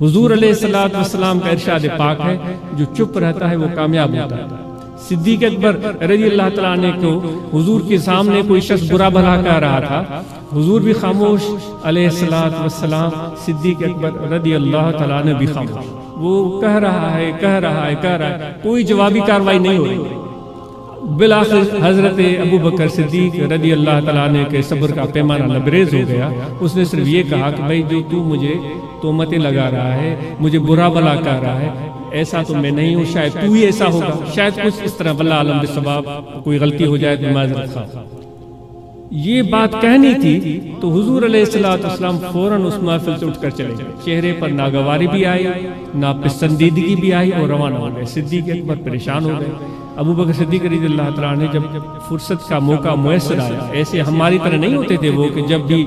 حضور علیہ الصلوۃ والسلام کا ارشاد پاک ہے جو چپ رہتا ہے وہ کامیاب ہوتا ہے۔ صدیق اکبر رضی اللہ تعالیٰ عنہ کو حضور کے سامنے کوئی شخص برا بھلا کہہ رہا تھا، حضور بھی خاموش علیہ الصلوۃ والسلام، صدیق اکبر رضی اللہ تعالیٰ عنہ بھی خاموش۔ وہ کہہ رہا ہے، کوئی جوابی کاروائی نہیں ہو رہی۔ بالآخر حضرت ابو بکر صدیق رضی اللہ تعالیٰ عنہ کے صبر کا پیمانہ لبریز ہو گیا۔ اس نے صرف یہ کہا کہ بھائی جو تو مجھے تہمتیں لگا رہا ہے، مجھے برا بھلا کہہ رہا ہے، ایسا تو میں نہیں ہوں، شاید تو ہی ایسا ہوگا، شاید کچھ اس طرح، واللہ عالم بالصواب، کوئی غلطی ہو جائے تو معذرت خواہ۔ یہ بات کہنی تھی تو حضور علیہ الصلوۃ والسلام فوراً اس محفل سے اٹھ کر چلے گئے۔ چہرے پر ناگواری بھی آئی، ناپسندیدگی بھی آئی اور روانہ ہو گئے۔ صدیق اکبر پریشان ہو گئے۔ ابو بکر صدیق رضی اللہ تعالیٰ عنہ جب فرصت کا موقع میسر آیا، ایسے ہماری طرح نہیں ہوتے تھے وہ کہ جب بھی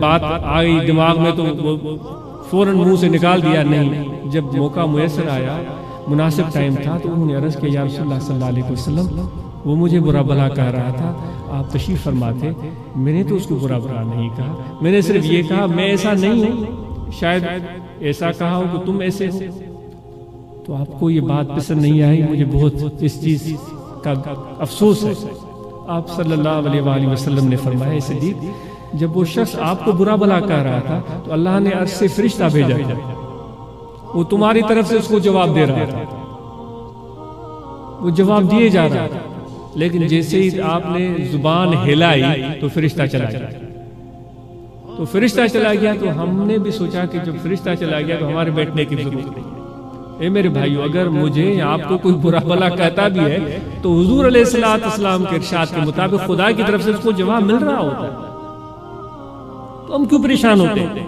بات آئی دماغ میں تو وہ فوراً منہ سے نکال دیا، نہیں، جب موقع میسر آیا، مناسب ٹائم تھا تو انہوں نے عرض کیا یا رسول اللہ صلی اللہ علیہ وسلم، وہ مجھے برا بھلا کہہ رہا تھا، آپ تشریف فرماتے۔ میں نے تو اس کو برا بھلا نہیں کہا، میں نے صرف یہ کہا میں ایسا نہیں ہوں، شاید ایسا کہا ہو کہ تم ایسے ہو، تو آپ کو یہ بات پسند نہیں آئی، مجھے بہت اس چیز کا افسوس ہے۔ آپ صلی اللہ علیہ وآلہ وسلم نے فرمایا صدیق، جب وہ شخص آپ کو برا بھلا کہہ رہا تھا تو اللہ نے عرش سے فرشتہ بھیجا تھا، وہ تمہاری طرف سے اس کو جواب دے رہا تھا، وہ جواب دیے جا رہا تھا، لیکن جیسے ہی آپ نے زبان ہلائی تو فرشتہ چلا گیا۔ تو فرشتہ چلا گیا تو ہم نے بھی سوچا کہ جب فرشتہ چلا گیا تو ہمارے بیٹھنے کی ضرورت نہیں۔ اے میرے بھائیو، اگر مجھے یا آپ کو کوئی برا بھلا کہتا بھی ہے تو حضور علیہ الصلوۃ والسلام کے ارشاد کے مطابق خدا کی طرف سے اس کو جواب مل رہا ہوتا ہے، تو ہم کیوں پریشان ہوتے ہیں؟